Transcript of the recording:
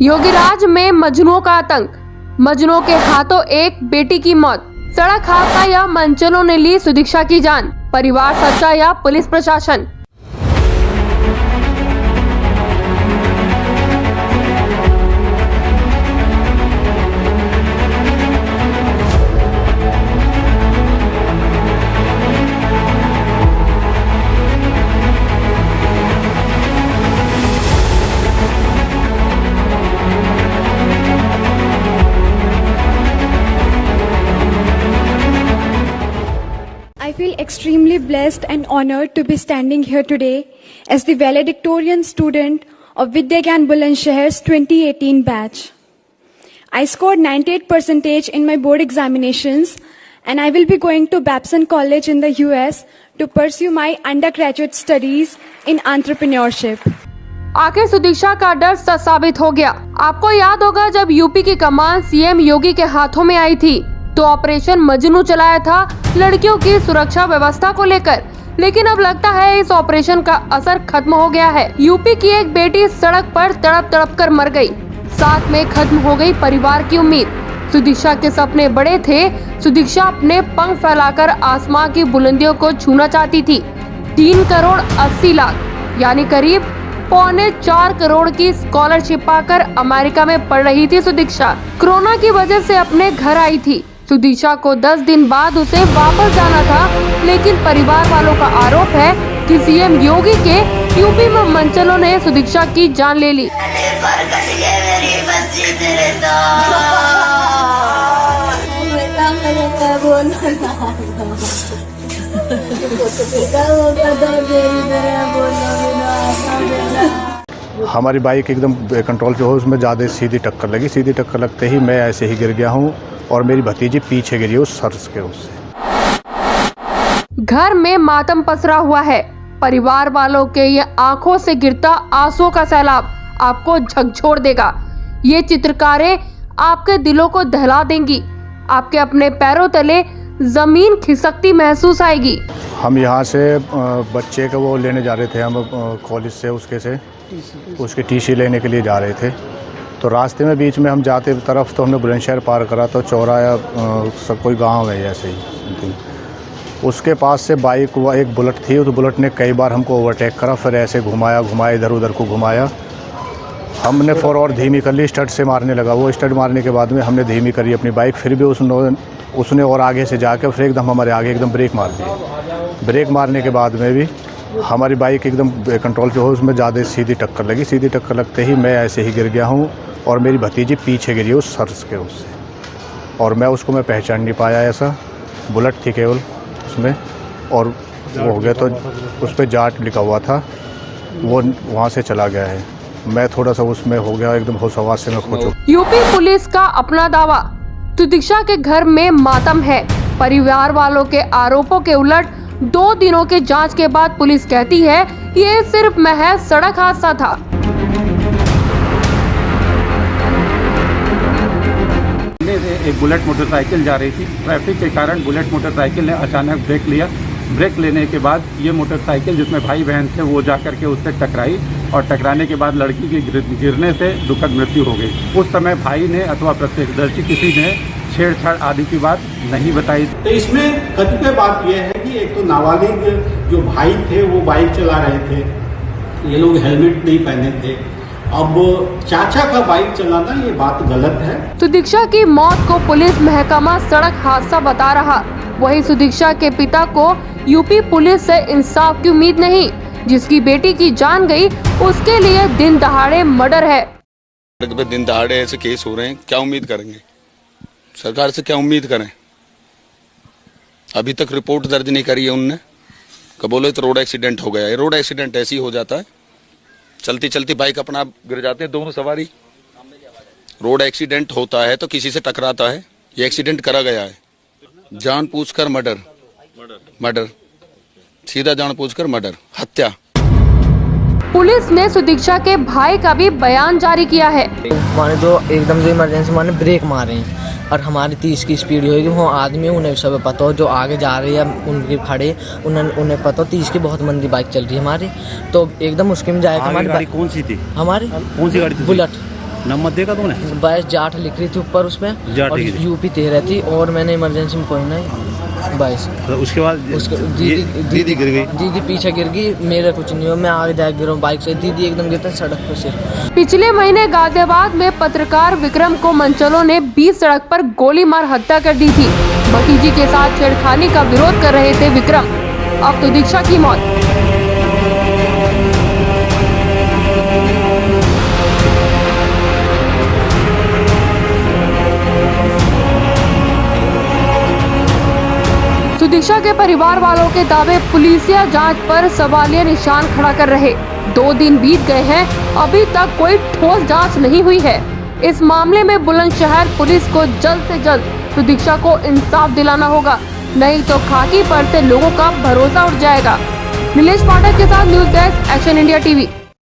योगीराज में मजनुओं का आतंक, मजनुओं के हाथों एक बेटी की मौत। सड़क हादसा या मनचलों ने ली सुदीक्षा की जान, परिवार सच्चा या पुलिस प्रशासन। I feel extremely blessed and honored to be standing here today as the valedictorian student of Vidyagyan Bulandshahar's 2018 batch. I scored 98% in my board examinations and I will be going to Babson College in the US to pursue my undergraduate studies in entrepreneurship. आखिर सुदीक्षा का डर सच साबित हो गया। आपको याद होगा जब यूपी की कमान सीएम योगी के हाथों में आई थी तो ऑपरेशन मजनू चलाया था लड़कियों की सुरक्षा व्यवस्था को लेकर, लेकिन अब लगता है इस ऑपरेशन का असर खत्म हो गया है। यूपी की एक बेटी सड़क पर तड़प तड़प कर मर गई, साथ में खत्म हो गई परिवार की उम्मीद। सुदीक्षा के सपने बड़े थे। सुदीक्षा अपने पंख फैलाकर आसमां की बुलंदियों को छूना चाहती थी। 3 करोड़ 80 लाख यानी करीब 3.25 करोड़ की स्कॉलरशिप पाकर अमेरिका में पढ़ रही थी सुदीक्षा। कोरोना की वजह से अपने घर आई थी। सुदीक्षा को 10 दिन बाद उसे वापस जाना था, लेकिन परिवार वालों का आरोप है कि सीएम योगी के यूपी में मनचलों ने सुदीक्षा की जान ले ली। हमारी बाइक एकदम कंट्रोल पे हो, उसमें ज़्यादा सीधी टक्कर लगी। सीधी टक्कर लगते ही मैं ऐसे ही गिर गया हूँ और मेरी भतीजी पीछे गिरी उस सर्स के उससे। घर में मातम पसरा हुआ है। परिवार वालों के ये आंखों से गिरता आंसुओं का सैलाब आपको झकझोर देगा। ये चित्रकारें आपके दिलों को दहला देंगी। आपके अपने पैरों तले जमीन खिसकती महसूस आएगी। हम यहाँ से बच्चे का वो लेने जा रहे थे, हम कॉलेज से उसके टीसी लेने के लिए जा रहे थे। तो रास्ते में बीच में हम जाते तरफ तो हमने बुलंदशहर पार करा तो चौराया सब कोई गांव है ऐसे ही। उसके पास से बाइक एक बुलेट थी, उस बुलेट ने कई बार हमको ओवरटेक करा, फिर ऐसे घुमाया इधर उधर को घुमाया। हमने और धीमी कर ली, स्टड से मारने लगा। वो स्टड मारने के बाद में हमने धीमी करी अपनी बाइक, फिर भी उसने और आगे से जाकर फिर एकदम हमारे आगे एकदम ब्रेक मार दी। ब्रेक मारने के बाद में भी हमारी बाइक एकदम कंट्रोल पे हो, उसमें ज़्यादा सीधी टक्कर लगी। सीधी टक्कर लगते ही मैं ऐसे ही गिर गया हूँ और मेरी भतीजी पीछे गिरी उस सर्स के उससे, और मैं पहचान नहीं पाया। ऐसा बुलेट थी केवल उसमें, और वो हो गया तो उस पर जाट लिखा हुआ था, वो वहाँ से चला गया है। मैं थोड़ा सा उसमें हो गया एकदम होशवास से मैं खो चुका। यूपी पुलिस का अपना दावा, सुदीक्षा के घर में मातम है। परिवार वालों के आरोपों के उलट 2 दिनों के जांच के बाद पुलिस कहती है ये सिर्फ महज सड़क हादसा था। एक बुलेट मोटरसाइकिल जा रही थी, ट्रैफिक के कारण बुलेट मोटरसाइकिल ने अचानक ब्रेक लिया। ब्रेक लेने के बाद ये मोटरसाइकिल जिसमें भाई बहन थे वो जाकर के उससे टकराई और टकराने के बाद लड़की की गिरने से दुखद मृत्यु हो गई। उस समय भाई ने अथवा प्रत्यक्षदर्शी किसी ने छेड़छाड़ आदि की बात नहीं बताई। तो इसमें कतिपय बात यह है कि एक तो नाबालिग जो भाई थे वो बाइक चला रहे थे, ये लोग हेलमेट नहीं पहने थे। अब चाचा का बाइक चलाना ये बात गलत है। सुदीक्षा की मौत को पुलिस महकमा सड़क हादसा बता रहा, वही सुदीक्षा के पिता को यूपी पुलिस से इंसाफ की उम्मीद नहीं। जिसकी बेटी की जान गई उसके लिए दिन दहाड़े मर्डर है। दिन दहाड़े ऐसे केस हो रहे हैं, क्या उम्मीद करेंगे सरकार से? क्या उम्मीद करें? अभी तक रिपोर्ट दर्ज नहीं करी है उनने। कब बोले तो रोड एक्सीडेंट हो गया है। रोड एक्सीडेंट ऐसे ही हो जाता है, चलती चलती बाइक अपना गिर जाते हैं दोनों सवारी। रोड एक्सीडेंट होता है तो किसी से टकराता है, ये एक्सीडेंट करा गया है। जानबूझकर मर्डर, सीधा जानबूझकर मर्डर, हत्या। पुलिस ने सुदीक्षा के भाई का भी बयान जारी किया है। माने जो एकदम से इमरजेंसी माने ब्रेक मारे हैं और हमारी 30 की स्पीड होगी, वो आदमी उन्हें सब पता हो, जो आगे जा रही है उनके खड़े उन्हें पता हो 30 की बहुत मंदी बाइक चल रही है हमारी, तो एकदम मुश्किल में जाएगा। हमारी गाड़ी कौन सी थी? हमारी कौन सी गाड़ी थी? बुलेट। नंबर देखा तूने? 22 जाट लिख रही थी ऊपर उसमें, जाट और लिख रही। यूपी 13 थी, और मैंने इमरजेंसी में कोई नहीं 22। तो उसके बाद उसके दीदी गिर गई। दीदी पीछे गिर गई, मेरा कुछ नहीं हुआ, मैं आगे जाके गिरा हूँ बाइक से, दीदी एकदम गिरता सड़क पर से। पिछले महीने गाजियाबाद में पत्रकार विक्रम को मनचलों ने बीच सड़क पर गोली मार हत्या कर दी थी। भतीजी के साथ छेड़खानी का विरोध कर रहे थे विक्रम, अब तो दीक्षा की मौत। सुदीक्षा के परिवार वालों के दावे पुलिसिया जांच पर सवालिया निशान खड़ा कर रहे। 2 दिन बीत गए हैं, अभी तक कोई ठोस जांच नहीं हुई है। इस मामले में बुलंदशहर पुलिस को जल्द से जल्द सुदीक्षा को इंसाफ दिलाना होगा, नहीं तो खाकी पर से लोगों का भरोसा उठ जाएगा। नीलेश पाठक के साथ news desk, action India TV.